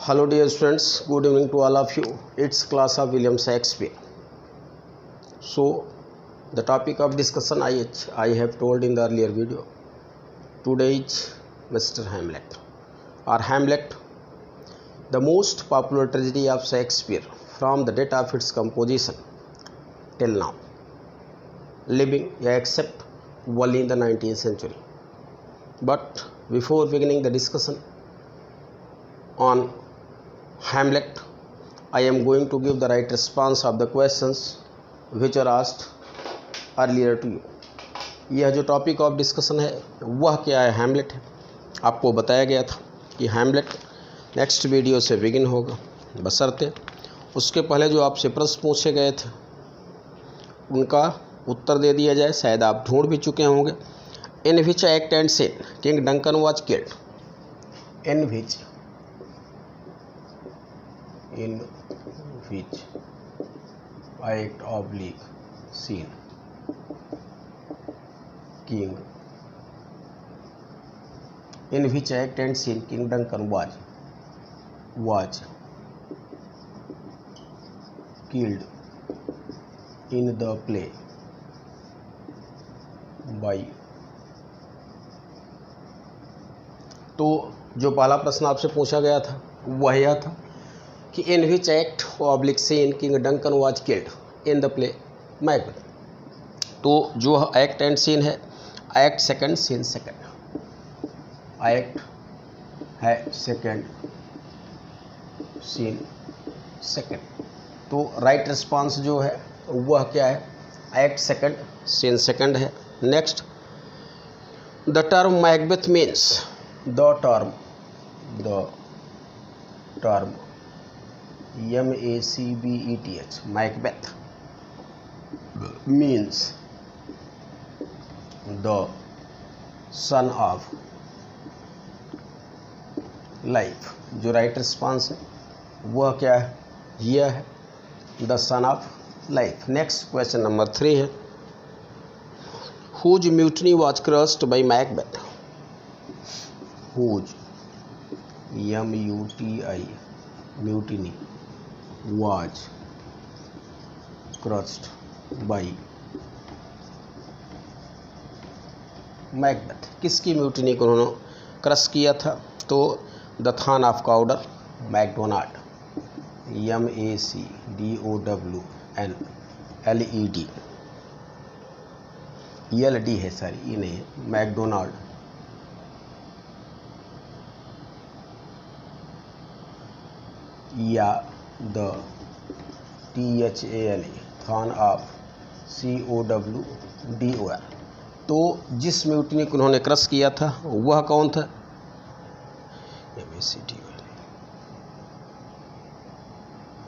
Hello dear students, good evening to all of you. It's class of William Shakespeare. So the topic of discussion I have told in the earlier video. Today is Mr. Hamlet or Hamlet, the most popular tragedy of Shakespeare from the date of its composition till now, living except only in the 19th century. But before beginning the discussion on Hamlet, I am going to give the right response of the questions which are asked earlier to you. यह जो topic of discussion है वह क्या है, Hamlet है। आपको बताया गया था कि हैमलेट नेक्स्ट वीडियो से बिगिन होगा, बशर्ते उसके पहले जो आपसे प्रश्न पूछे गए थे उनका उत्तर दे दिया जाए। शायद आप ढूंढ भी चुके होंगे। In which act and scene King Duncan was killed, in which act oblique scene king in which act and scene King Duncan was killed in the play by। तो जो पहला प्रश्न आपसे पूछा गया था वह यह था कि in which act oblique scene King Duncan was killed in the play Macbeth. तो जो एक्ट एंड सीन है, act second, scene second. Act है सेकंड, सीन सेकंड। तो राइट रिस्पांस जो है वह क्या है, एक्ट सेकंड, सीन सेकंड है। Next, the term Macbeth means, the term MACBETH Macbeth means the son of life। जो राइट रिस्पांस है वह क्या है, यह है the son of life. Next question number 3 है, whose mutiny was crushed by Macbeth। whose mutiny was crushed by Macbeth. किसकी mutiny को उन्होंने क्रश किया था? तो the thane of Cawdor Macdonald, MACDOWNLED है, सॉरी ये नहीं है, मैकडोनाल्ड या the THAN thane of COWDOR। तो जिस म्यूटिनी को उन्होंने क्रश किया था वह कौन था?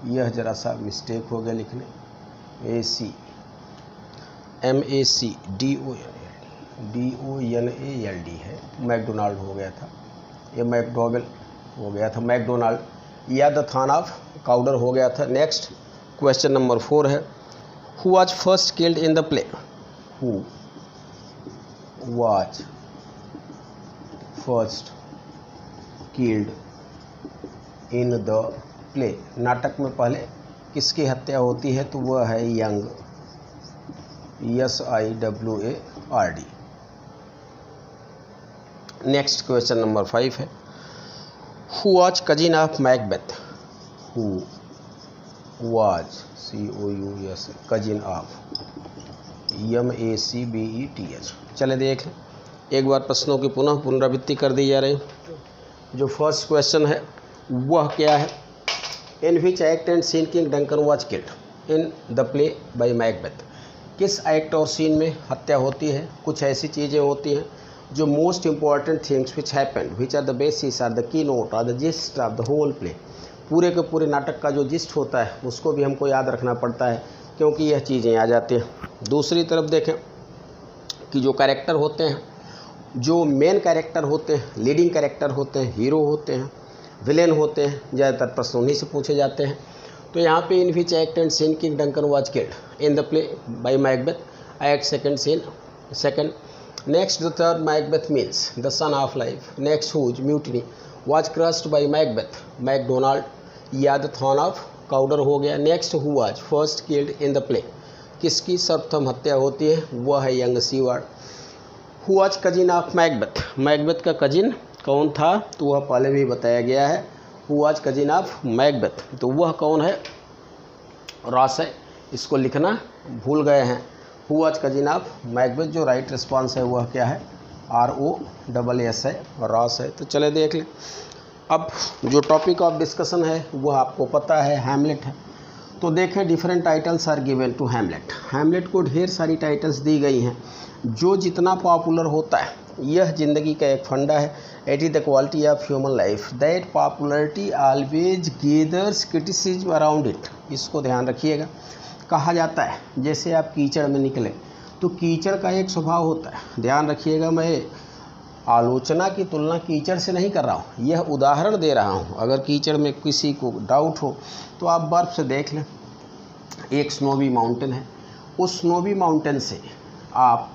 यह जरा सा मिस्टेक हो गया लिखने, MACDONALD है, मैकडोनाल्ड हो गया था, ये मैकडोवेल हो गया था, मैकडोनाल्ड या द थान ऑफ काउडर हो गया था। नेक्स्ट क्वेश्चन नंबर 4 है, who was first killed in the play. Who was first killed in the play. नाटक में पहले किसकी हत्या होती है? तो वह है young, SIWARD। Next question number 5 है, who was cousin of Macbeth। who was cousin of MACBETH। चले देख लें, एक बार प्रश्नों की पुनः पुनरावृत्ति कर दी जा रही। जो फर्स्ट क्वेश्चन है वह क्या है, in which act and scene King Duncan was killed in the play by Macbeth. किस एक्ट और सीन में हत्या होती है? कुछ ऐसी चीज़ें होती हैं जो most important things which happened which are the basis are the key note are the gist of the whole play. पूरे के पूरे नाटक का जो जिस्ट होता है उसको भी हमको याद रखना पड़ता है क्योंकि यह चीज़ें आ जाती हैं। दूसरी तरफ देखें कि जो कैरेक्टर होते हैं, जो मेन कैरेक्टर होते हैं, लीडिंग कैरेक्टर होते हैं, हीरो होते हैं, विलेन होते हैं, ज़्यादातर प्रश्न उन्हीं से पूछे जाते हैं। तो यहाँ पे in which act and scene King Duncan was killed in the play by Macbeth, act second, scene second. Next, the third Macbeth means the son of life. Next, whose mutiny was crushed by Macbeth, Macdonald, या the thorn of Cawdor हो गया। Next, who was first killed in the play, किसकी सर्वप्रथम हत्या होती है, वह है young Siward. Who was cousin of Macbeth, Macbeth का कजिन कौन था, तो वह पहले भी बताया गया है। Who was cousin of Macbeth, तो वह कौन है, रॉस है, इसको लिखना भूल गए हैं। Who was cousin of Macbeth, जो राइट रिस्पॉन्स है वह क्या है, ROSS है, रॉस है। तो चले देख लें। अब जो टॉपिक ऑफ डिस्कशन है वह आपको पता है, हैमलेट है। तो देखें, different titles are given to Hamlet. Hamlet को ढेर सारी टाइटल्स दी गई हैं। जो जितना पॉपुलर होता है, यह ज़िंदगी का एक फंडा है। It is the quality of human life that popularity always gathers criticism around it. इसको ध्यान रखिएगा। कहा जाता है जैसे आप कीचड़ में निकले तो कीचड़ का एक स्वभाव होता है। ध्यान रखिएगा, मैं आलोचना की तुलना कीचड़ से नहीं कर रहा हूँ, यह उदाहरण दे रहा हूँ। अगर कीचड़ में किसी को डाउट हो तो आप बर्फ़ से देख लें। एक स्नोवी माउंटेन है, उस स्नोवी माउंटेन से आप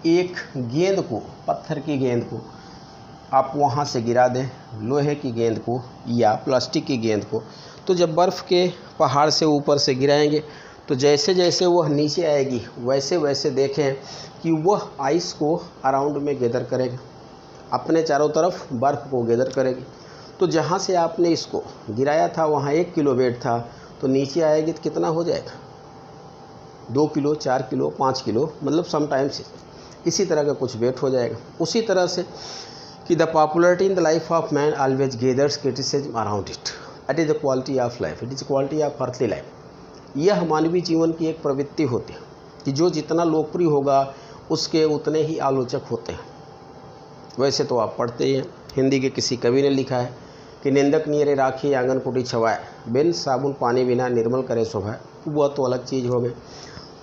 एक गेंद को, पत्थर की गेंद को आप वहाँ से गिरा दें, लोहे की गेंद को या प्लास्टिक की गेंद को, तो जब बर्फ़ के पहाड़ से ऊपर से गिराएंगे तो जैसे जैसे वह नीचे आएगी वैसे वैसे देखें कि वह आइस को अराउंड में गैदर करेगी, अपने चारों तरफ बर्फ़ को गैदर करेगी। तो जहाँ से आपने इसको गिराया था वहाँ 1 किलो वेट था, तो नीचे आएगी तो कितना हो जाएगा, 2 किलो, 4 किलो, 5 किलो, मतलब समटाइम्स इसी तरह का कुछ वेट हो जाएगा। उसी तरह से कि the popularity in the life of man always gathers criticism around it. It is the quality of life, it is quality of earthly life. यह मानवीय जीवन की एक प्रवृत्ति होती है कि जो जितना लोकप्रिय होगा उसके उतने ही आलोचक होते हैं। वैसे तो आप पढ़ते ही हैं, हिंदी के किसी कवि ने लिखा है कि निंदक नियरे राखी आंगन कुटी छवाए, बिन साबुन पानी बिना निर्मल करे शोभाए। वह तो अलग चीज़ हो गई।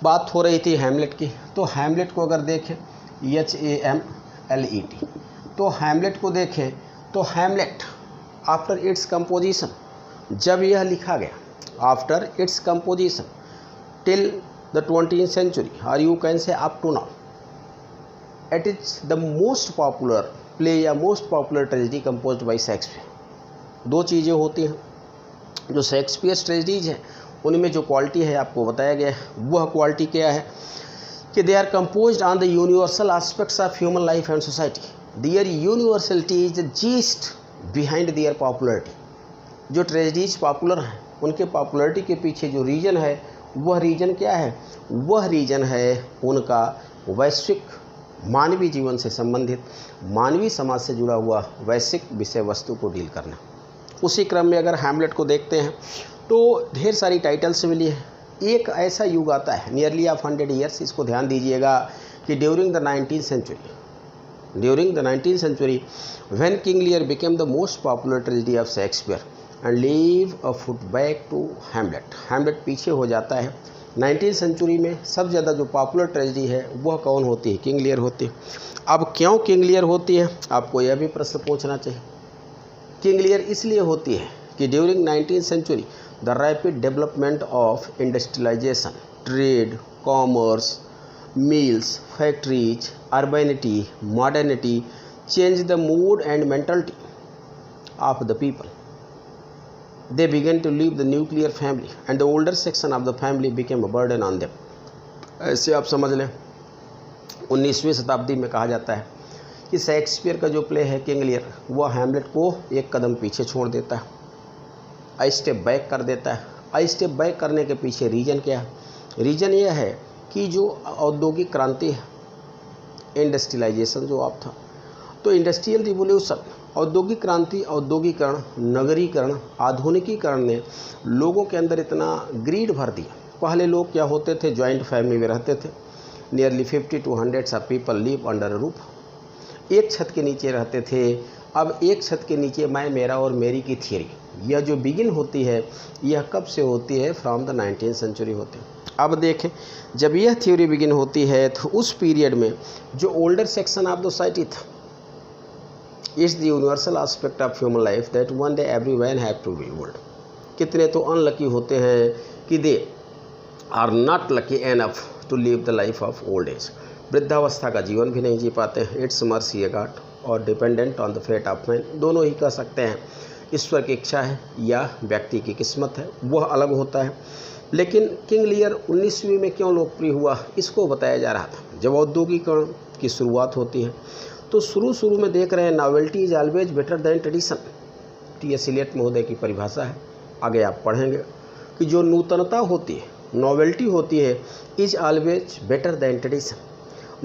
बात हो रही थी हैमलेट की, तो हैमलेट को अगर देखें HAMLET, तो हैमलेट को देखें तो हैमलेट आफ्टर इट्स कंपोजिशन, जब यह लिखा गया after its composition till the 20th century, और you can say up to now, it is the most popular play या most popular tragedy composed by Shakespeare. दो चीज़ें होती हैं जो शेक्सपियर ट्रेजेडीज हैं, उनमें जो क्वालिटी है आपको बताया गया है। वह क्वालिटी क्या है कि they are composed on the universal aspects of human life and society. Their universality is the gist behind their popularity. जो ट्रेजेडीज पॉपुलर हैं उनके पॉपुलरिटी के पीछे जो रीजन है, वह रीजन क्या है, वह रीजन है उनका वैश्विक मानवीय जीवन से संबंधित, मानवीय समाज से जुड़ा हुआ वैश्विक विषय वस्तु को डील करना। उसी क्रम में अगर हैमलेट को देखते हैं तो ढेर सारी टाइटल्स मिली है। एक ऐसा युग आता है नियरली ऑफ 100 ईयर्स, इसको ध्यान दीजिएगा कि during the 19th century when King Lear became the most popular tragedy of Shakespeare and leave a foot back to Hamlet। Hamlet पीछे हो जाता है। 19th सेंचुरी में सबसे ज़्यादा जो पॉपुलर ट्रेजेडी है वह कौन होती है, किंग लियर होती है। अब क्यों किंग लियर होती है, आपको यह भी प्रश्न पूछना चाहिए। किंग लियर इसलिए होती है कि during 19th century the rapid development of industrialisation, trade, commerce, mills, factories, urbanity, modernity change the mood and mentality of the people. They began to leave the nuclear family and the older section of the family became a burden on them। ऐसे आप समझ लें 19वीं शताब्दी में कहा जाता है कि शेक्सपियर का जो प्ले है किंग लियर, वह हैमलेट को एक कदम पीछे छोड़ देता है, आई स्टेप बैक कर देता है। आई स्टेप बैक करने के पीछे रीजन क्या है, रीजन यह है कि जो औद्योगिक क्रांति है, इंडस्ट्रियलाइजेशन जो आप था, तो इंडस्ट्रियल रिवोल्यूशन, औद्योगिक क्रांति, औद्योगिकरण, नगरीकरण, आधुनिकीकरण ने लोगों के अंदर इतना ग्रीड भर दिया। पहले लोग क्या होते थे, जॉइंट फैमिली में रहते थे। Nearly 50 to 100 of people live under a roof, एक छत के नीचे रहते थे। अब एक छत के नीचे मैं, मेरा और मेरी की थियरी, यह जो बिगिन होती है, यह कब से होती है, फ्रॉम द 19th सेंचुरी होती है। अब देखें, जब यह थ्योरी बिगिन होती है तो उस पीरियड में जो older section of the society था, it's the universal aspect of human life that one day everyone have to be old. कितने तो अनलकी होते हैं कि they are not lucky enough to live the life of old age, वृद्धावस्था का जीवन भी नहीं जी पाते हैं। इट्स मर्सी ए गॉड, और dependent on the fate of man, दोनों ही कह सकते हैं। ईश्वर की इच्छा है या व्यक्ति की किस्मत है, वह अलग होता है। लेकिन किंग लियर 19वीं में क्यों लोकप्रिय हुआ, इसको बताया जा रहा था। जब औद्योगिकरण की शुरुआत होती है तो शुरू में देख रहे हैं novelty is always better than tradition. T S. Eliot महोदय की परिभाषा है, आगे आप पढ़ेंगे कि जो नूतनता होती है, नॉवेल्टी होती है, is always better than tradition.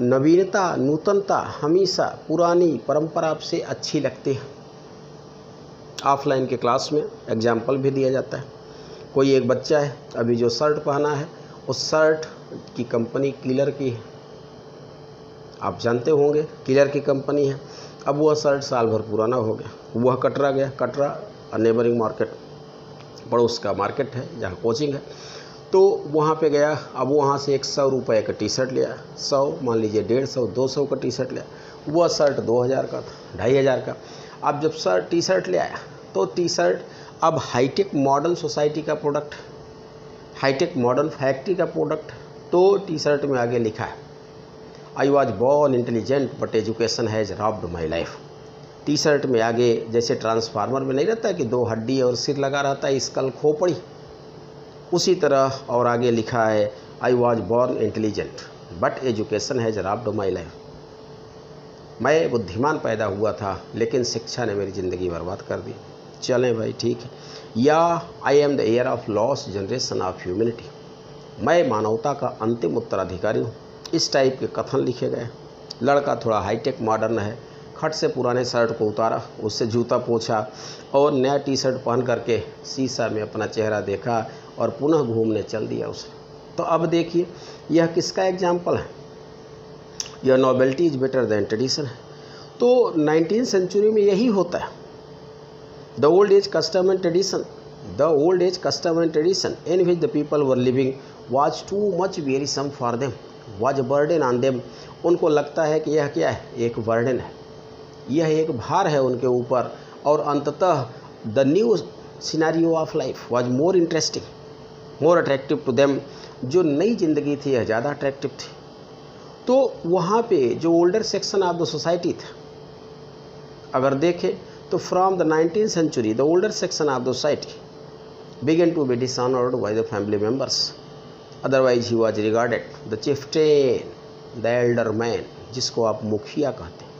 नवीनता, नूतनता हमेशा पुरानी परंपरा से अच्छी लगती है। ऑफलाइन के क्लास में एग्जाम्पल भी दिया जाता है। कोई एक बच्चा है, अभी जो शर्ट पहना है उस शर्ट की कंपनी किलर की है, आप जानते होंगे किलर की कंपनी है। अब वह शर्ट साल भर पुराना हो गया, वह कटरा गया। कटरा नेबरिंग मार्केट, पड़ोस का मार्केट है जहाँ कोचिंग है, तो वहाँ पे गया। अब वहाँ से 100 रुपये का टी शर्ट लिया, 100 मान लीजिए 150, 200 का टी शर्ट लिया। वह शर्ट 2000 का था, 2500 का। अब जब टी शर्ट ले आया तो टी शर्ट अब हाईटेक मॉडर्न सोसाइटी का प्रोडक्ट, हाईटेक मॉडर्न फैक्ट्री का प्रोडक्ट। तो टी शर्ट में आगे लिखा है I was born intelligent but education has robbed my life. T shirt में आगे जैसे ट्रांसफार्मर में नहीं रहता है कि 2 हड्डी और सिर लगा रहता है, स्कल खोपड़ी, उसी तरह और आगे लिखा है I was born intelligent but education has robbed my life. मैं बुद्धिमान पैदा हुआ था लेकिन शिक्षा ने मेरी ज़िंदगी बर्बाद कर दी। चलें भाई, ठीक है। या I am the air of lost generation of humanity, मैं मानवता का अंतिम उत्तराधिकारी हूँ। इस टाइप के कथन लिखे गए। लड़का थोड़ा हाईटेक मॉडर्न है, खट से पुराने शर्ट को उतारा, उससे जूता पोंछा और नया टी शर्ट पहन करके शीशा में अपना चेहरा देखा और पुनः घूमने चल दिया उसने। तो अब देखिए यह किसका एग्जाम्पल है, यह novelty is better than tradition है। तो 19th सेंचुरी में यही होता है। The old age custom and tradition, the old age custom and tradition in which the people were living was too much wearisome for them was burden on them. उनको लगता है कि यह क्या है, एक बर्डन है, यह एक भार है उनके ऊपर। और अंततः the new scenario of life was more interesting, more attractive to them. जो नई जिंदगी थी यह ज़्यादा अट्रैक्टिव थी। तो वहाँ पे जो older section of the society था, अगर देखें तो from the 19th century the older section of the society began to be dishonoured by the family members, otherwise he was regarded the chieftain, the elder man, जिसको आप मुखिया कहते हैं,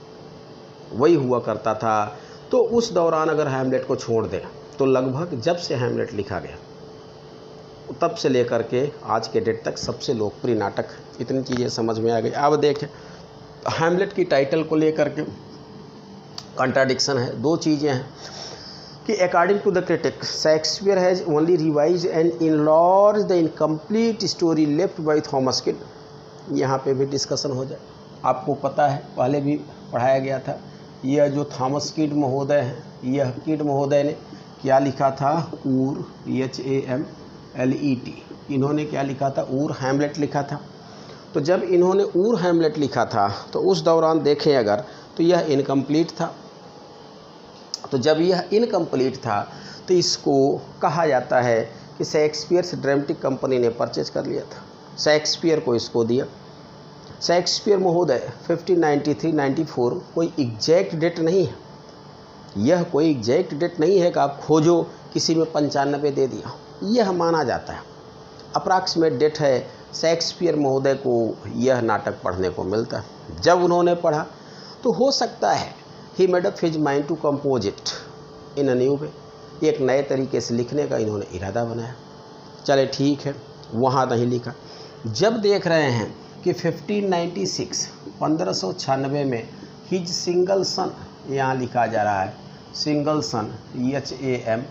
वही हुआ करता था। तो उस दौरान अगर हैमलेट को छोड़ दें तो लगभग जब से हैमलेट लिखा गया तब से लेकर के आज के डेट तक सबसे लोकप्रिय नाटक, इतनी चीज़ें समझ में आ गई। अब देखें हैमलेट की टाइटल को लेकर के कंट्राडिक्शन है। 2 चीज़ें हैं कि according to the critic Shakespeare has only revise and enlarge the incomplete story left by Thomas Kyd. यहाँ पे भी डिस्कशन हो जाए। आपको पता है पहले भी पढ़ाया गया था, यह जो थॉमस किड महोदय हैं, यह किड महोदय ने क्या लिखा था, ऊर HAMLET, इन्होंने क्या लिखा था, ऊर हैमलेट लिखा था। तो जब इन्होंने ऊर हैमलेट लिखा था तो उस दौरान देखें अगर तो यह इनकम्प्लीट था। तो जब यह इनकम्प्लीट था तो इसको कहा जाता है कि शेक्सपियर ड्रामेटिक कंपनी ने परचेज कर लिया था, शेक्सपियर को इसको दिया। शेक्सपियर महोदय 1593-94 कोई एग्जैक्ट डेट नहीं है, यह कोई एग्जैक्ट डेट नहीं है कि आप खोजो किसी में 95 दे दिया, यह माना जाता है अप्रॉक्सीमेट डेट है। शेक्सपियर महोदय को यह नाटक पढ़ने को मिलता है। जब उन्होंने पढ़ा तो हो सकता है he made up his mind to compose it in a new way, एक नए तरीके से लिखने का इन्होंने इरादा बनाया। चले ठीक है, वहाँ नहीं लिखा। जब देख रहे हैं कि 1596 में हिज सिंगल सन, यहाँ लिखा जा रहा है सिंगल सन HAM,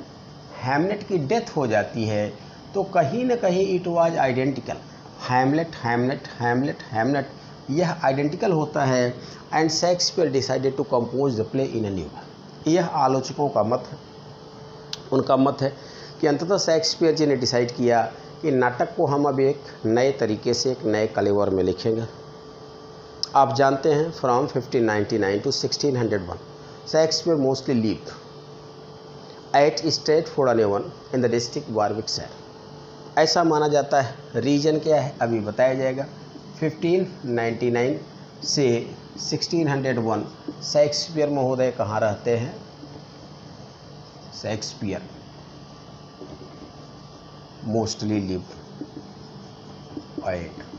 हैमलेट की डेथ हो जाती है, तो कहीं न कहीं it was identical, Hamlet Hamlet Hamlet Hamlet यह आइडेंटिकल होता है। And Shakespeare decided to compose the play in a new way. यह आलोचकों का मत है, उनका मत है कि अंततः शेक्सपियर जी ने डिसाइड किया कि नाटक को हम अब एक नए तरीके से, एक नए कलेवर में लिखेंगे। आप जानते हैं from 1599 to 1601 Shakespeare mostly lived eight Stratford-on-Avon in the district Warwickshire. ऐसा माना जाता है। रीजन क्या है अभी बताया जाएगा। 1599 से 1601 शेक्सपियर महोदय कहाँ रहते हैं? Shakespeare mostly live at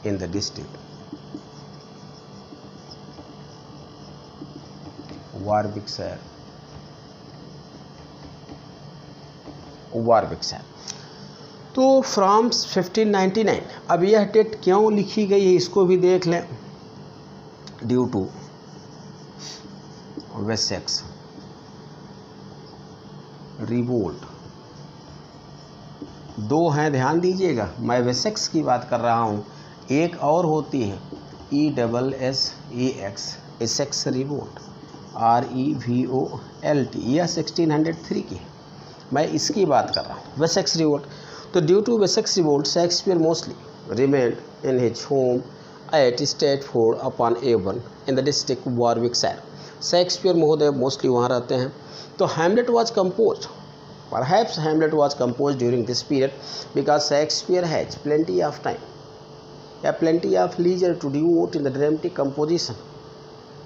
in the district Warwickshire. तो फ्रॉम 1599, अब यह डेट क्यों लिखी गई है इसको भी देख लें। ड्यू टू वेसेक्स रिवोल्ट, दो हैं, ध्यान दीजिएगा, मैं वेसेक्स की बात कर रहा हूँ, एक और होती है ESSEX एसेक्स रिवोल्ट, REVOLT, यह 1603 की है, मैं इसकी बात कर रहा हूँ, वेसेक्स रिवोल्ट। तो due to Wessex revolt Shakespeare mostly remained in his home at Stratford upon Avon in the district Warwickshire. Shakespeare महोदय मोस्टली वहाँ रहते हैं। तो Hamlet was compose, perhaps Hamlet was compose during this period because Shakespeare has plenty of time या plenty of leisure to devote in the dramatic composition.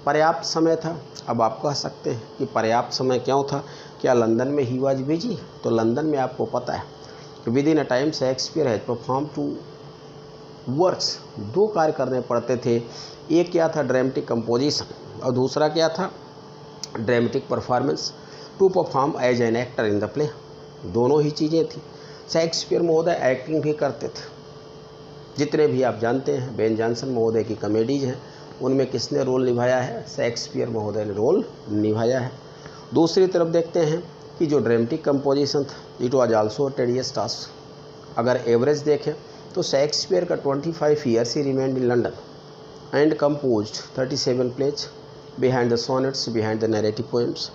पर्याप्त समय था। अब आप कह सकते हैं कि पर्याप्त समय क्यों था, क्या लंदन में ही वाज बिजी? तो लंदन में आपको पता है कि within a time Shakespeare has perform two works, दो कार्य करने पड़ते थे। एक क्या था, ड्रामेटिक कंपोजिशन, और दूसरा क्या था, dramatic performance, to perform as an actor in the play. दोनों ही चीज़ें थी। शेक्सपियर महोदय एक्टिंग भी करते थे। जितने भी आप जानते हैं बेन जॉनसन महोदय की कॉमेडीज हैं, उनमें किसने रोल निभाया है? शेक्सपियर महोदय ने रोल निभाया है। दूसरी तरफ देखते हैं कि जो ड्रामेटिक कंपोजिशन था, it was also tedious task. अगर एवरेज देखें तो शेक्सपियर का 25 ईयर्स ही remained in London and composed 37 plays behind the sonnets, behind the narrative poems.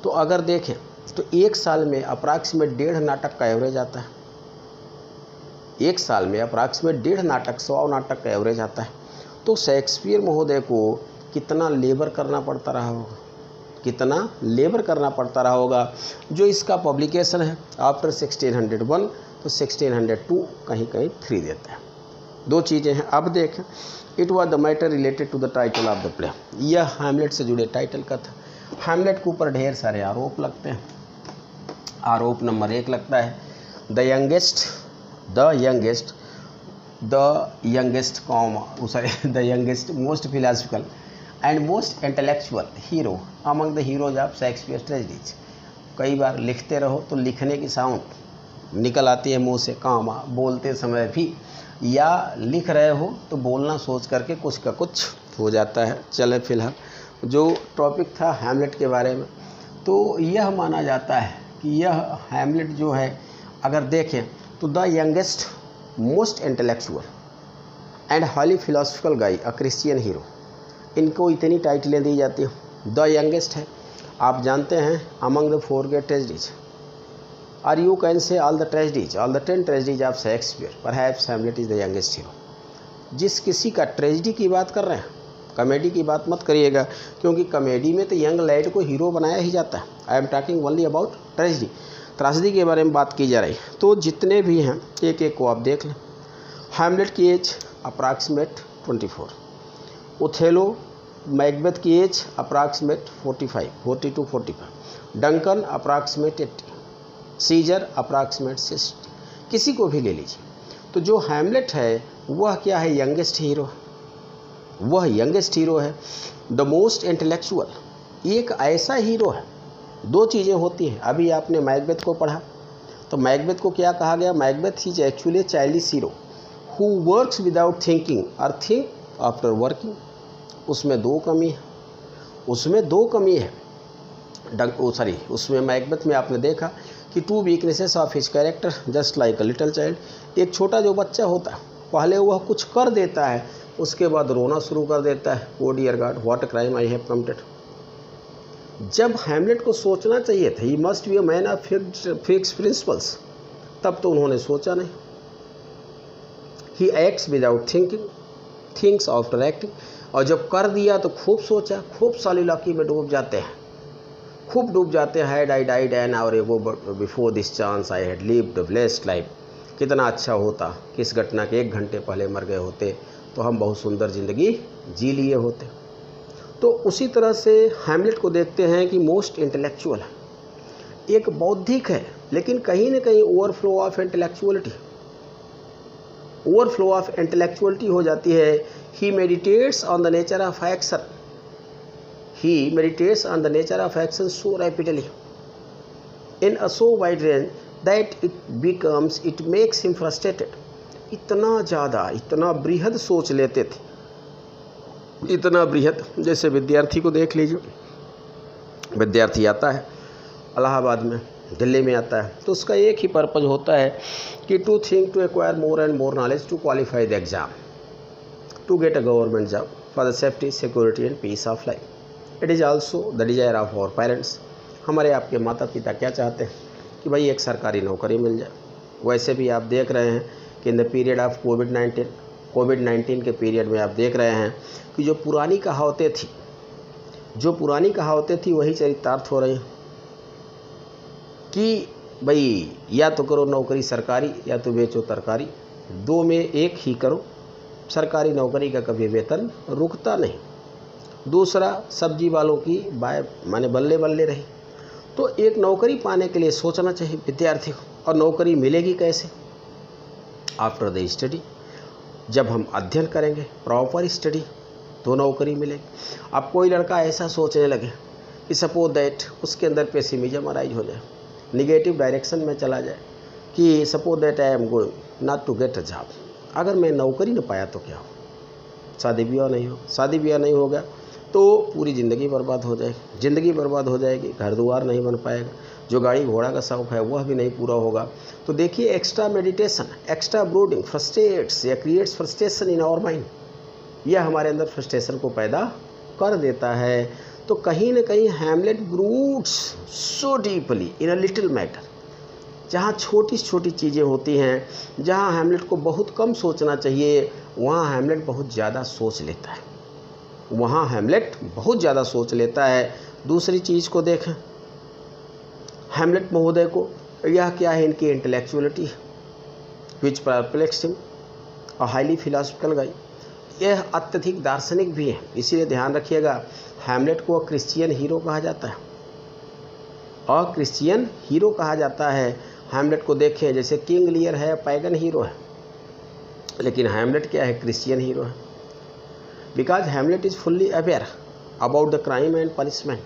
तो अगर देखें तो एक साल में अप्रॉक्सीमेट 1.5 नाटक का एवरेज आता है। एक साल में अप्रॉक्सीमेट 1.5 नाटक, 100 नाटक का एवरेज आता है। तो शेक्सपियर महोदय को कितना लेबर करना पड़ता रहा होगा, कितना लेबर करना पड़ता रहा होगा। जो इसका पब्लिकेशन है आफ्टर 1601, तो 1602 कहीं कहीं 3 देता है। दो चीज़ें हैं। अब देखें, it was the matter related to the title of the play, यह हैमलेट से जुड़े टाइटल का था। हैमलेट के ऊपर ढेर सारे आरोप लगते हैं। आरोप नंबर 1 लगता है the youngest most philosophical and most intellectual hero among the heroes of Shakespeare tragedies. कई बार लिखते रहो तो लिखने की साउंड निकल आती है मुंह से, कामा बोलते समय भी, या लिख रहे हो तो बोलना सोच करके कुछ का कुछ हो जाता है। चले फिलहाल जो टॉपिक था हैमलेट के बारे में, तो यह माना जाता है कि यह हैमलेट जो है, अगर देखें तो the youngest most intellectual and highly philosophical गाई अ क्रिश्चियन हीरो, इनको इतनी टाइटलें दी जाती हैं। द यंगेस्ट है, आप जानते हैं, अमंग द 4 ग्रेट ट्रेजेडीज, और यू कैन से all the 10 tragedies of Shakespeare, perhaps Hamlet is the youngest hero. जिस किसी का ट्रेजेडी की बात कर रहे हैं, कॉमेडी की बात मत करिएगा, क्योंकि कॉमेडी में तो यंग लैड को हीरो बनाया ही जाता है। I am talking only about त्रासदी के बारे में बात की जा रही। तो जितने भी हैं एक एक को आप देख लें। हैमलेट की एज अप्रॉक्सीमेट 24, ओथेलो मैकबेथ की age approximate 40 to 45, Duncan approximate 80, Caesar approximate 60, किसी को भी ले लीजिए। तो जो हैमलेट है वह क्या है? यंगेस्ट हीरो, वह यंगेस्ट हीरो है। द मोस्ट इंटेलेक्चुअल, एक ऐसा हीरो है। दो चीज़ें होती हैं। अभी आपने मैकबेथ को पढ़ा, तो मैकबेथ को क्या कहा गया? Macbeth is actually childish hero who works without thinking और थिंक आफ्टर वर्किंग। उसमें दो कमी है। उसमें मैकबेथ में आपने देखा कि 2 weaknesses of his character just like a little child. एक छोटा जो बच्चा होता है, पहले वह कुछ कर देता है, उसके बाद रोना शुरू कर देता है, oh dear God what a crime I have committed. जब हैमलेट को सोचना चाहिए था, he must be a man of fixed principles, तब तो उन्होंने सोचा नहीं। He acts without thinking, thinks after acting, और जब कर दिया तो खूब सोचा, खूब सालिलाकी में डूब जाते हैं। खूब डूब जाते हैं। Had I died an hour एगो before this chance I had lived a blessed life. कितना अच्छा होता कि इस घटना के 1 घंटे पहले मर गए होते तो हम बहुत सुंदर ज़िंदगी जी लिए होते। तो उसी तरह से हैमलेट को देखते हैं कि मोस्ट इंटेलेक्चुअल है, एक बौद्धिक है, लेकिन कहीं ना कहीं ओवरफ्लो ऑफ इंटेलेक्चुअलिटी हो जाती है। He meditates on the nature of action, he meditates on the nature of action so rapidly in a so wide range that it makes him frustrated. इतना ज़्यादा, इतना बृहद सोच लेते थे, इतना बृहद। जैसे विद्यार्थी को देख लीजिए, विद्यार्थी आता है इलाहाबाद में, दिल्ली में आता है, तो उसका एक ही पर्पज़ होता है कि to think to acquire more and more knowledge to qualify the exam, to get a government job for the safety security and peace of life. It is also the desire of our parents. हमारे आपके माता पिता क्या चाहते हैं कि भाई एक सरकारी नौकरी मिल जाए। वैसे भी आप देख रहे हैं कि इन द पीरियड ऑफ कोविड-19 के पीरियड में आप देख रहे हैं कि जो पुरानी कहावतें थी वही चरितार्थ हो रही हैं कि भाई या तो करो नौकरी सरकारी या तो बेचो तरकारी, 2 में एक ही करो। सरकारी नौकरी का कभी वेतन रुकता नहीं। दूसरा, सब्जी वालों की माने बल्ले बल्ले रही। तो एक नौकरी पाने के लिए सोचना चाहिए विद्यार्थी को। और नौकरी मिलेगी कैसे? आफ्टर द स्टडी, जब हम अध्ययन करेंगे, प्रॉपर स्टडी, तो नौकरी मिलेगी। अब कोई लड़का ऐसा सोचने लगे कि सपोज दैट उसके अंदर पेसिमिज्म अराइज हो जाए, निगेटिव डायरेक्शन में चला जाए कि suppose that I am going not to get a job, अगर मैं नौकरी न पाया तो क्या हो, शादी ब्याह नहीं होगा तो पूरी ज़िंदगी बर्बाद हो जाएगी, घर द्वार नहीं बन पाएगा, जो गाड़ी घोड़ा का शौक़ है वह भी नहीं पूरा होगा। तो देखिए, extra meditation, extra brooding frustrates या creates frustration in our mind. यह हमारे अंदर फ्रस्ट्रेशन को पैदा कर देता है। तो कहीं ना कहीं Hamlet breeds so deeply in a little matter. जहाँ छोटी छोटी चीज़ें होती हैं, जहाँ हैमलेट को बहुत कम सोचना चाहिए, वहाँ हैमलेट बहुत ज़्यादा सोच लेता है। दूसरी चीज़ को देखें, हैमलेट महोदय को यह क्या है, इनकी इंटेलेक्चुअलिटी विच परप्लेक्स हिम, और हाईली फिलोसफिकल गाई। यह अत्यधिक दार्शनिक भी है, इसीलिए ध्यान रखिएगा हैमलेट को क्रिश्चियन हीरो कहा जाता है। हैमलेट को देखें, जैसे किंग लियर है पैगन हीरो है, लेकिन हैमलेट क्या है, क्रिश्चियन हीरो है। Because Hamlet is fully aware about the crime and punishment.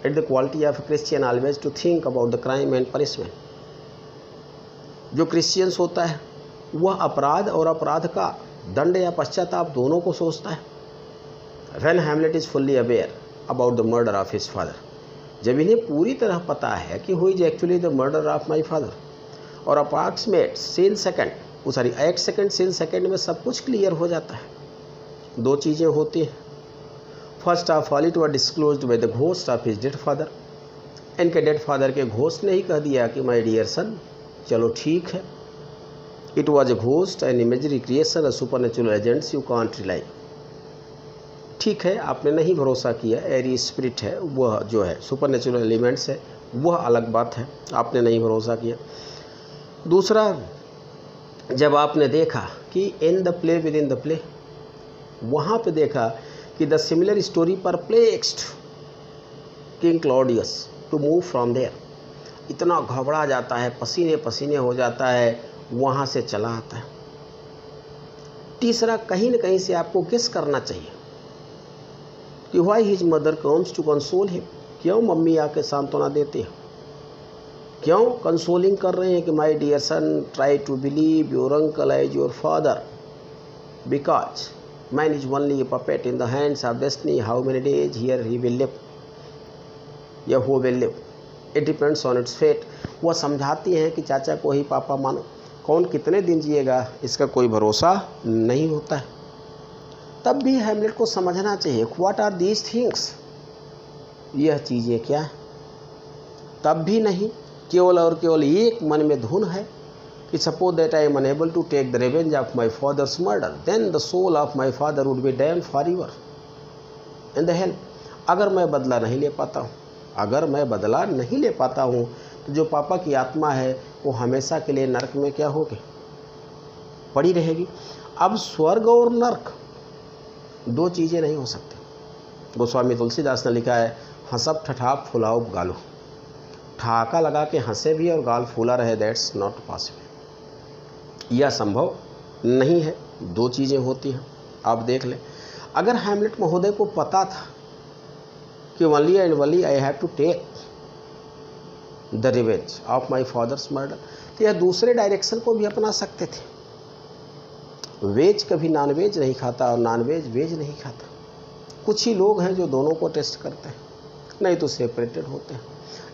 It the quality of a Christian always to think about the crime and punishment. जो Christians होता है वह अपराध और अपराध का दंड या पश्चाताप दोनों को सोचता है। When Hamlet is fully aware about the murder of his father, जब इन्हें पूरी तरह पता है कि who is actually the murder of my father, और अप्रॉक्सीमेट एट सेकेंड सिन सेकेंड में सब कुछ क्लियर हो जाता है। 2 चीज़ें होती हैं। First of all, it was disclosed by the ghost of his dead father. इनके डेड फादर के घोस्ट ने ही कह दिया कि माय डियर सन, चलो ठीक है। It was a ghost an imagery creation, a supernatural agents you can't rely. ठीक है, आपने नहीं भरोसा किया, एरी स्पिरिट है, वह जो है सुपरनेचुरल एलिमेंट्स है, वह अलग बात है, आपने नहीं भरोसा किया। दूसरा, जब आपने देखा कि in the play within the play, वहाँ पे देखा कि the similar story perplexed King Claudius to move from there, इतना घबरा जाता है, पसीने पसीने हो जाता है, वहाँ से चला आता है। तीसरा, कहीं न कहीं से आपको गेस करना चाहिए कि why his mother comes to console him, क्यों मम्मी आके सांत्वना देते हैं, क्यों कंसोलिंग कर रहे हैं कि my dear son try to believe your uncle as your father, because man is only a puppet in the hands of destiny, how many days here he will live या who will live, it depends on its fate. वह समझाती हैं कि चाचा को ही पापा मानो, कौन कितने दिन जिएगा इसका कोई भरोसा नहीं होता है। तब भी हैमलेट को समझना चाहिए व्हाट आर दीज थिंग्स, यह चीज़ें क्या है। तब भी नहीं, केवल और केवल एक मन में धुन है कि suppose that I am unable to take the revenge of my father's murder, then the soul of my father would be damned for ever in the hell. अगर मैं बदला नहीं ले पाता हूँ अगर मैं बदला नहीं ले पाता हूँ तो जो पापा की आत्मा है वो हमेशा के लिए नरक में क्या होगी, पड़ी रहेगी। अब स्वर्ग और नरक दो चीज़ें नहीं हो सकती। गोस्वामी तुलसीदास ने लिखा है, हंसब ठठाप फुलाओ गालो। ठहाका लगा के हंसे भी और गाल फूला रहे, दैट्स नॉट पॉसिबल। यह संभव नहीं है, दो चीज़ें होती हैं। आप देख लें, अगर हैमलेट महोदय को पता था कि only and only I have to take the revenge of my father's murder, तो यह दूसरे डायरेक्शन को भी अपना सकते थे। वेज कभी नॉन वेज नहीं खाता और नॉन वेज वेज नहीं खाता। कुछ ही लोग हैं जो दोनों को टेस्ट करते हैं, नहीं तो सेपरेटेड होते हैं।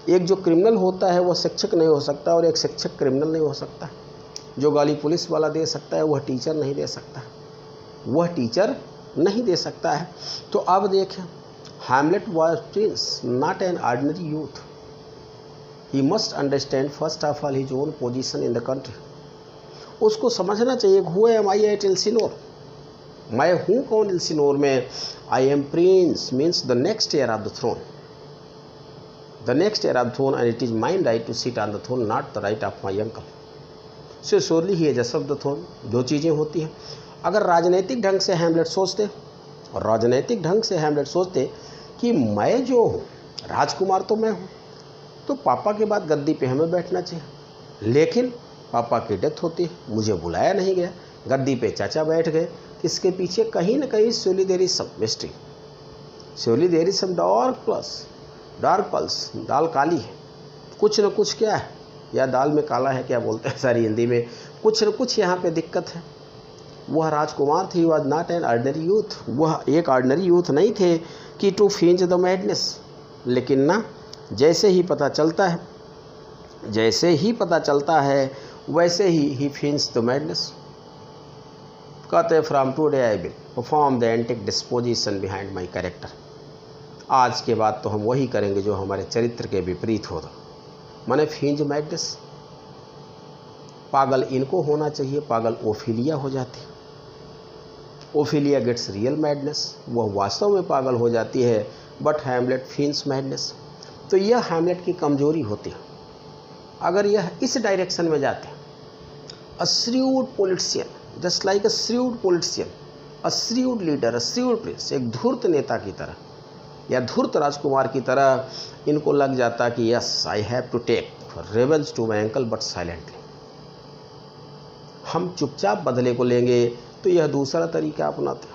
एक जो क्रिमिनल होता है वह शिक्षक नहीं हो सकता और एक शिक्षक क्रिमिनल नहीं हो सकता। जो गाली पुलिस वाला दे सकता है वह टीचर नहीं दे सकता, वह टीचर नहीं दे सकता है। तो अब देखें, Hamlet was prince, not an ordinary youth. He must understand first of all his own position in the country. उसको समझना चाहिए, who am I at Elsinore, मैं हूँ कौन एल्सिनोर में। I am prince means the next year of the throne, the next year of throne, and it is mine right to sit on the throne, not the right of my uncle. So surely he as of the throne. दो चीज़ें होती हैं। अगर राजनीतिक ढंग से Hamlet सोचते, और राजनीतिक ढंग से हैमलेट सोचते कि मैं जो हूँ राजकुमार तो मैं हूँ, तो पापा के बाद गद्दी पे हमें बैठना चाहिए। लेकिन पापा की डेथ होती है, मुझे बुलाया नहीं गया, गद्दी पे चाचा बैठ गए। इसके पीछे कहीं ना कहीं surely there is some mystery, surely there is some dark pulse. दाल काली है, कुछ न कुछ क्या है, या दाल में काला है क्या बोलते हैं सारी हिंदी में, कुछ न कुछ यहाँ पे दिक्कत है। वह राजकुमार थे, was not an ordinary youth. वह एक ऑर्डिनरी यूथ नहीं थे कि टू फेंच द मैडनेस। लेकिन ना, जैसे ही पता चलता है, जैसे ही पता चलता है वैसे ही फेंच द मैडनेस। कहते हैं, from today I will perform the antique disposition behind my character. आज के बाद तो हम वही करेंगे जो हमारे चरित्र के विपरीत हो। माने फेंच मैडनेस। पागल इनको होना चाहिए, पागल ओफिलिया हो जाती। ओफिलिया गेट्स रियल मैडनेस, वह वास्तव में पागल हो जाती है, बट हैमलेट फेंच मैडनेस। तो यह हैमलेट की कमजोरी होती है। अगर यह इस डायरेक्शन में जाते, a shrewd politician, just like a shrewd politician, a shrewd leader, a shrewd prince, एक धूर्त नेता की तरह या धूर्त राजकुमार की तरह इनको लग जाता कि yes I have to take revenge to my uncle, but silently. हम चुपचाप बदले को लेंगे, तो यह दूसरा तरीका अपनाते।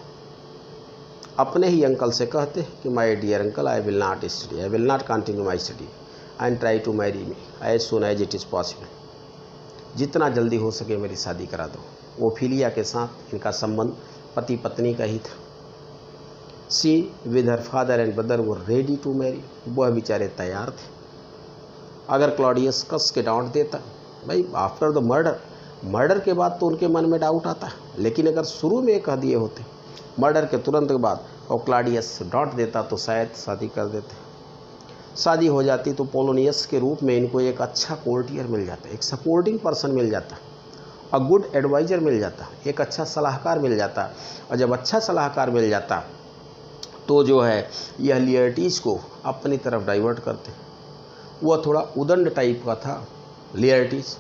अपने ही अंकल से कहते कि my dear uncle, I will not study, I will not continue my study and try to marry me as soon as it is possible. जितना जल्दी हो सके मेरी शादी करा दो। ओफिलिया के साथ इनका संबंध पति पत्नी का ही था। She with her father and brother वो रेडी टू मैरी, वह बेचारे तैयार थे। अगर क्लॉडियस कस के डांट देता, भाई आफ्टर द मर्डर के बाद तो उनके मन में डाउट आता है, लेकिन अगर शुरू में कह दिए होते मर्डर के तुरंत के बाद और क्लॉडियस डांट देता तो शायद शादी कर देते। शादी हो जाती तो पोलोनियस के रूप में इनको एक अच्छा कोर्टियर मिल जाता, एक सपोर्टिंग पर्सन मिल जाता, अ गुड एडवाइज़र मिल जाता, एक अच्छा सलाहकार मिल जाता। और जब अच्छा सलाहकार मिल जाता तो जो है यह लियर्टीज़ को अपनी तरफ डाइवर्ट करते। वह थोड़ा उदंड टाइप का था लियर्टीज़,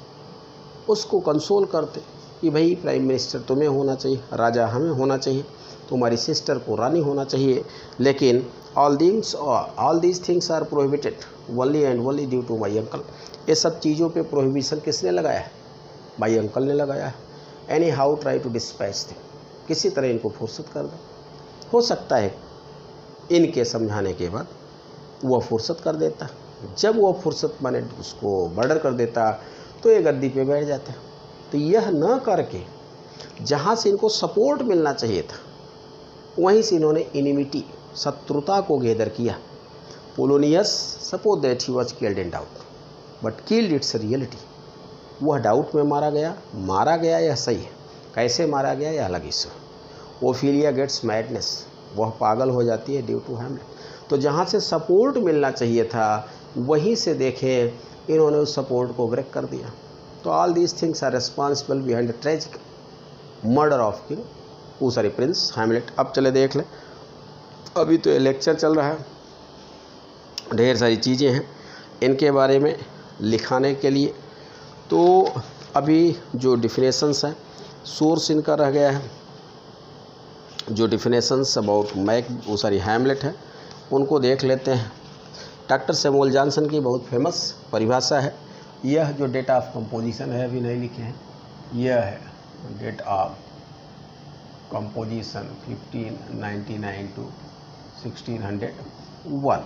उसको कंसोल करते कि भाई प्राइम मिनिस्टर तुम्हें होना चाहिए, राजा हमें होना चाहिए, तुम्हारी सिस्टर को रानी होना चाहिए। लेकिन all these things are prohibited only and only due to my uncle. ये सब चीज़ों पे प्रोहिबिशन किसने लगाया है? माई अंकल ने लगाया है। Anyhow try to dispatch थे, किसी तरह इनको फुर्सत कर दो। हो सकता है इनके समझाने के बाद वह फुर्सत कर देता। जब वह फुर्सत माने उसको मर्डर कर देता तो ये गद्दी पे बैठ जाते। तो यह न करके जहाँ से इनको सपोर्ट मिलना चाहिए था वहीं से इन्होंने इनिमिटी, शत्रुता को गैदर किया। Polonius suppose that he was killed in doubt, but killed it's reality. वह डाउट में मारा गया यह सही है, कैसे मारा गया यह अलग इशू। ओफिलिया गेट्स मैडनेस, वह पागल हो जाती है ड्यू टू हैमलेट। तो जहाँ से सपोर्ट मिलना चाहिए था वहीं से देखें इन्होंने उस सपोर्ट को ब्रेक कर दिया। तो all these things are responsible behind the tragic murder of king prince Hamlet. अब चले देख लें, अभी तो ये लेक्चर चल रहा है, ढेर सारी चीज़ें हैं इनके बारे में लिखाने के लिए। तो अभी जो डिफिनेशंस हैं, सोर्स इनका रह गया है। जो डिफिनेशंस अबाउट हैमलेट है उनको देख लेते हैं। डॉक्टर सैमुअल जॉनसन की बहुत फेमस परिभाषा है। यह जो डेट ऑफ कंपोजिशन है, अभी नहीं लिखे हैं, यह है डेट ऑफ कंपोजिशन 1599 to 1601।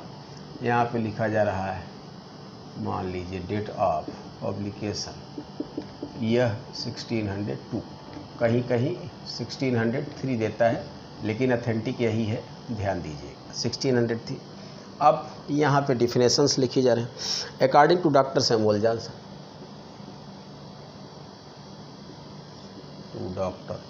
यहाँ पे लिखा जा रहा है, मान लीजिए डेट ऑफ पब्लिकेशन यह 1602, कहीं कहीं 1603 देता है, लेकिन अथेंटिक यही है, ध्यान दीजिएगा 1603। अब यहाँ पे डिफिनेशंस लिखी जा रहे हैं according to doctor Samuel Johnson. To doctor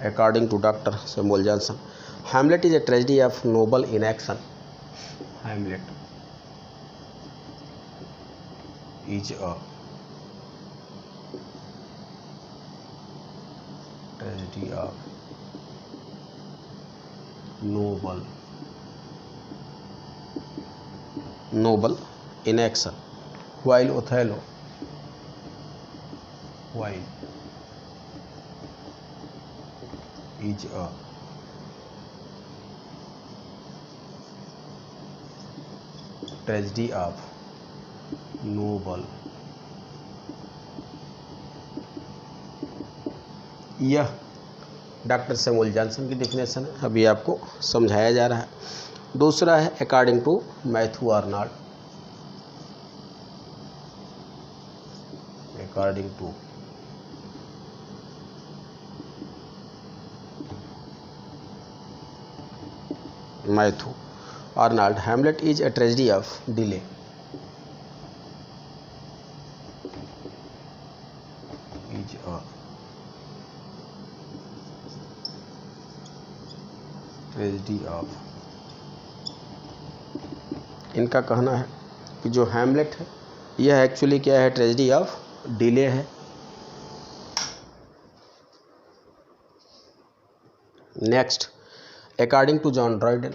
according to Dr. Samuel Johnson, Hamlet is a tragedy of noble inaction. Hamlet is a tragedy of noble inaction, while Othello is a tragedy of noble। यह doctor Samuel Johnson की definition है, अभी आपको समझाया जा रहा है। दूसरा है according to Matthew Arnold. According to Matthew Arnold, Hamlet is a tragedy of delay। is a tragedy of, इनका कहना है कि जो हैमलेट है यह एक्चुअली क्या है, ट्रेजेडी ऑफ डिले है। Next according to John Dryden,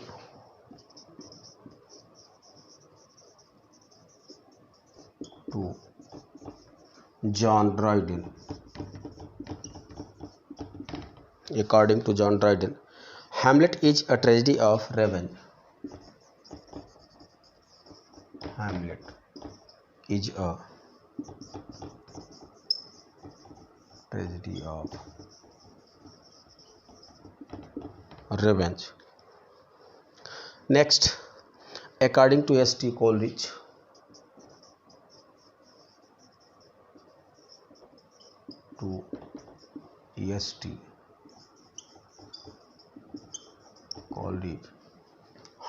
according to John Dryden, Hamlet is a tragedy of revenge। Hamlet is a tragedy of revenge। Next, according to S.T. Coleridge,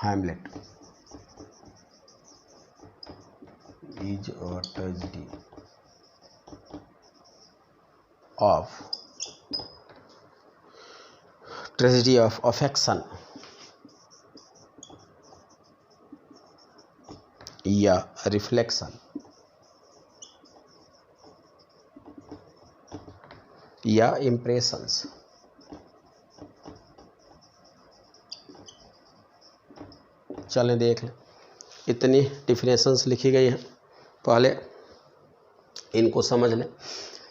Hamlet is a tragedy of affection या reflection या impressions. चलें देख लें, इतनी definitions लिखी गई हैं, पहले इनको समझ लें।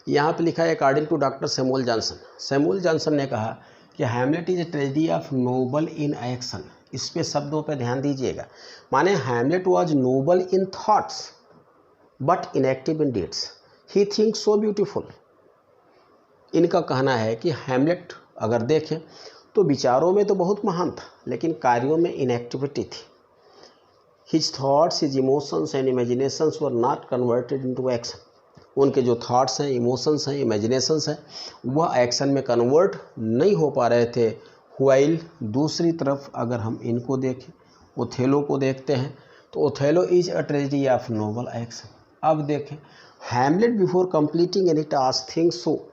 यहाँ पे लिखा है according to doctor Samuel Johnson. Samuel Johnson ने कहा कि Hamlet is a tragedy of noble in action. इस पे शब्दों पे ध्यान दीजिएगा, माने Hamlet was noble in thoughts but inactive in deeds, he thinks so beautiful. इनका कहना है कि हैमलेट अगर देखें तो विचारों में तो बहुत महान था, लेकिन कार्यों में इनएक्टिविटी थी। His thoughts, his emotions and imaginations were not converted into action. उनके जो थॉट्स हैं, इमोशंस हैं, इमेजिनेशंस हैं, वह एक्शन में कन्वर्ट नहीं हो पा रहे थे। व्हाइल दूसरी तरफ अगर हम इनको देखें, ओथेलो को देखते हैं, तो Othello is a tragedy of noble action. अब देखें, Hamlet before completing any task thinks so,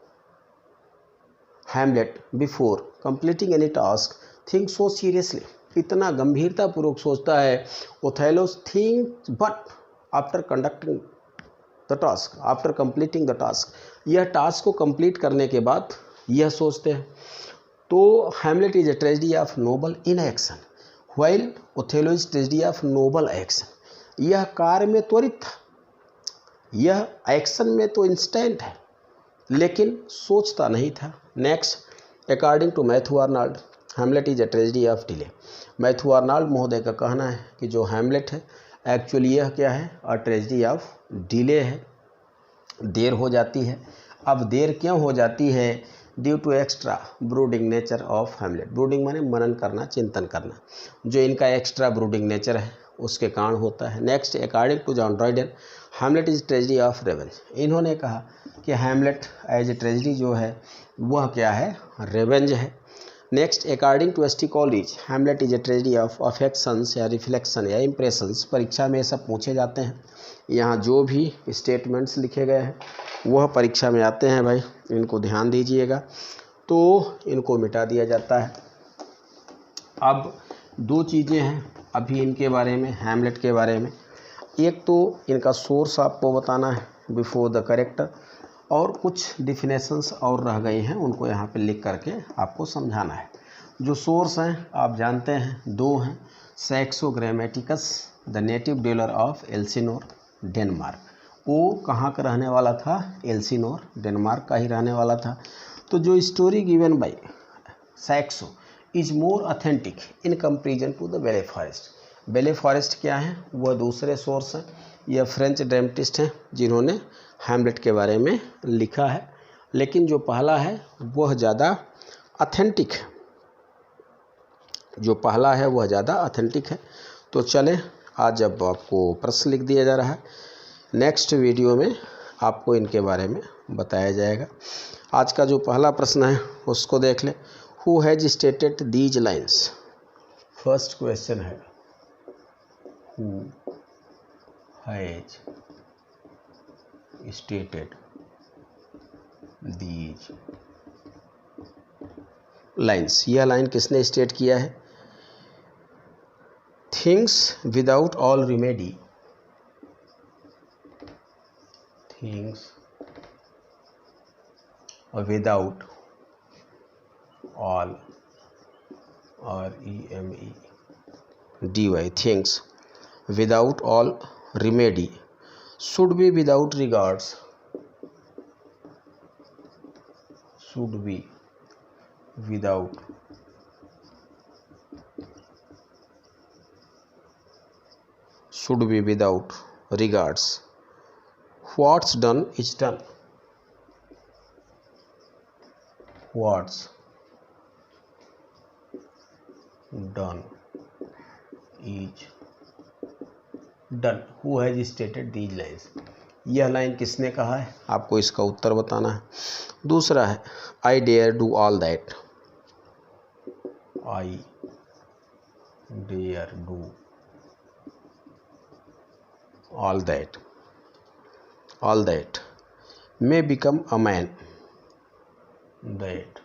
Hamlet before completing any task thinks so seriously, इतना गंभीरतापूर्वक सोचता है। Othello think but after conducting the task, after completing the task, यह task को complete करने के बाद यह सोचते हैं। तो Hamlet is a tragedy of noble in action while Othello is tragedy of noble action. यह कार्य में त्वरित था, यह एक्शन में तो इंस्टेंट है, लेकिन सोचता नहीं था। Next, according to Matthew Arnold Hamlet is a tragedy of delay. Matthew Arnold महोदय का कहना है कि जो हैमलेट है एक्चुअली यह क्या है, अ ट्रेजेडी ऑफ डिले है, देर हो जाती है। अब देर क्यों हो जाती है, due to extra brooding nature of Hamlet. Brooding माने मनन करना, चिंतन करना, जो इनका एक्स्ट्रा ब्रूडिंग नेचर है उसके कारण होता है। Next, according to John Dryden Hamlet is tragedy of revenge. इन्होंने कहा कि हैमलेट एज ए ट्रेजेडी जो है वह क्या है, रेवेंज है। Next, according to S T. College Hamlet is a tragedy of affections या रिफ्लेक्शन या इम्प्रेशंस। परीक्षा में सब पूछे जाते हैं, यहाँ जो भी स्टेटमेंट्स लिखे गए हैं वह परीक्षा में आते हैं भाई, इनको ध्यान दीजिएगा। तो इनको मिटा दिया जाता है। अब दो चीज़ें हैं अभी इनके बारे में, हैमलेट के बारे में। एक तो इनका सोर्स आपको बताना है बिफोर द करेक्टर, और कुछ डिफिनेशंस और रह गई हैं उनको यहाँ पे लिख करके आपको समझाना है। जो सोर्स हैं आप जानते हैं, दो हैं। Saxo Grammaticus, the native dweller of Elsinore, Denmark. वो कहाँ का रहने वाला था, एल्सिनोर, डेनमार्क का ही रहने वाला था। तो जो story given by Saxo is more authentic in comparison to the Belleforest. Belleforest क्या है, वह दूसरे सोर्स हैं। यह फ्रेंच ड्रामेटिस्ट हैं जिन्होंने हैमलेट के बारे में लिखा है, लेकिन जो पहला है वह ज़्यादा ऑथेंटिक है, जो पहला है वह ज़्यादा ऑथेंटिक है। तो चलें, आज अब आपको प्रश्न लिख दिया जा रहा है, नेक्स्ट वीडियो में आपको इनके बारे में बताया जाएगा। आज का जो पहला प्रश्न है उसको देख लें। Who has stated these lines. First question है, who has stated these lines. यह लाइन किसने स्टेट किया है, things without all remedy, things without all, REMEDY, things without all remedy should be without regards, should be without regards. What's done is done, what's done is done. Who has stated these lines. यह line किसने कहा है, आपको इसका उत्तर बताना है। दूसरा है, I dare do all that, I dare do all that, all that may become a man, that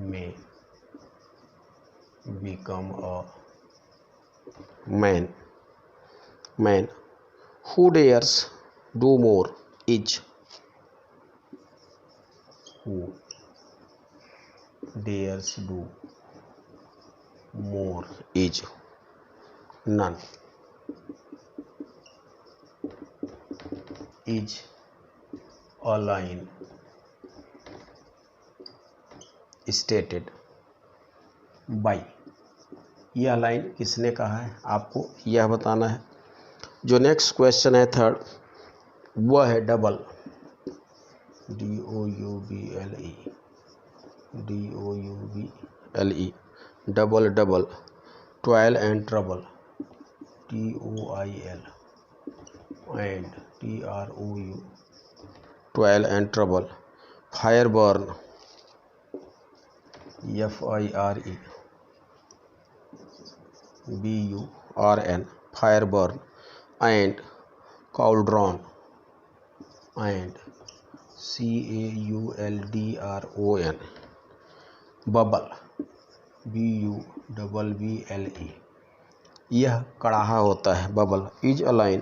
may become a man, man who dares do more is, who dares do more is none, is a line stated by। यह line किसने कहा है आपको यह बताना है। जो next question है थर्ड, वह है double, DOUBLE, double double, toil and trouble, TOIL and TROU, toil and trouble, fire burn, FIRE BURN, fire burn, and cauldron, and CAULDRON, bubble, BUBBLE, यह कड़ाहा होता है। Bubble is a line,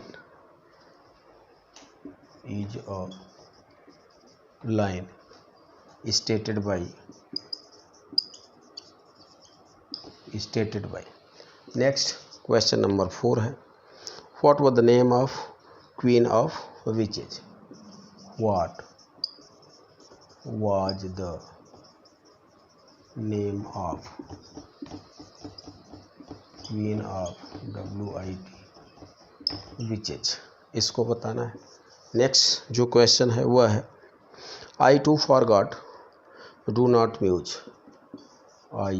stated by next question number 4 है what was the name of queen of witches? What was the name of queen of witches? इसको बताना है। Next जो question है वह है I too forgot, do not muse, I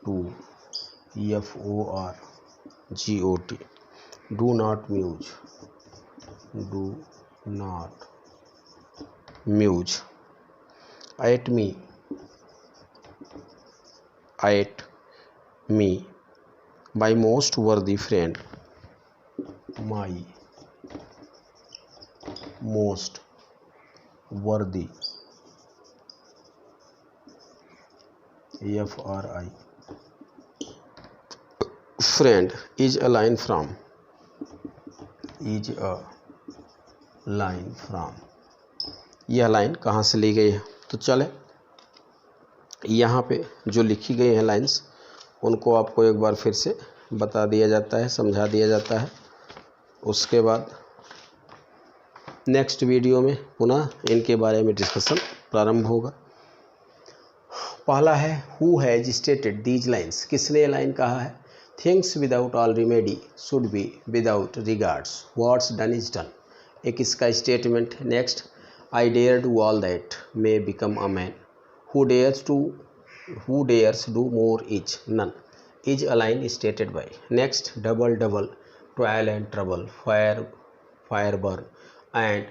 too forgot, do not muse, at me, my most worthy friend, my most worthy friend is a line from यह line कहाँ से ली गई है? तो चले यहाँ पे जो लिखी गई है लाइंस उनको आपको एक बार फिर से बता दिया जाता है, समझा दिया जाता है। उसके बाद नेक्स्ट वीडियो में पुनः इनके बारे में डिस्कशन प्रारंभ होगा। पहला है who has stated these lines, किसने ये लाइन कहा है? Things without all remedy should be without regards, what's done is done, एक इसका statement. Next I dare do all that may become a man, who dares do more is none, is a line stated by. Next double trial and trouble, fire burn and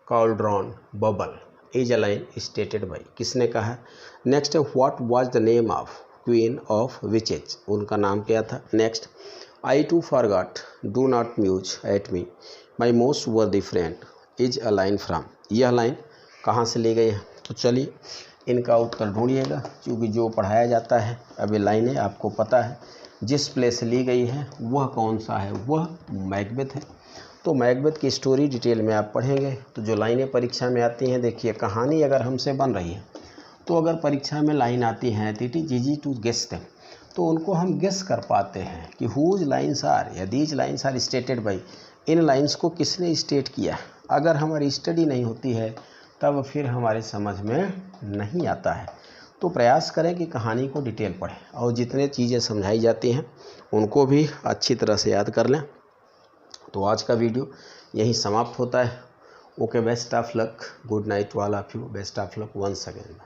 cauldron bubble is a line stated by, किसने कहा? Next what was the name of queen of witches, उनका नाम क्या था? Next I too forgot, do not muse at me, my most worthy friend is a line from, यह line कहाँ से ली गई है? तो चलिए इनका उत्तर ढूंढिएगा, क्योंकि जो पढ़ाया जाता है अभी लाइनें आपको पता है जिस प्लेस से ली गई है वह कौन सा है, वह मैकबेथ है। तो मैकबेथ की स्टोरी डिटेल में आप पढ़ेंगे तो जो लाइनें परीक्षा में आती हैं, देखिए कहानी अगर हमसे बन रही है तो अगर परीक्षा में लाइन आती हैं तो it is easy to guess them, तो उनको हम गेस कर पाते हैं कि हुज लाइन्स आर या these lines are stated by, इन लाइन्स को किसने स्टेट किया। अगर हमारी स्टडी नहीं होती है तब फिर हमारे समझ में नहीं आता है। तो प्रयास करें कि कहानी को डिटेल पढ़ें और जितने चीज़ें समझाई जाती हैं उनको भी अच्छी तरह से याद कर लें। तो आज का वीडियो यहीं समाप्त होता है। Okay, best of luck, good night to all of you, best of luck once again.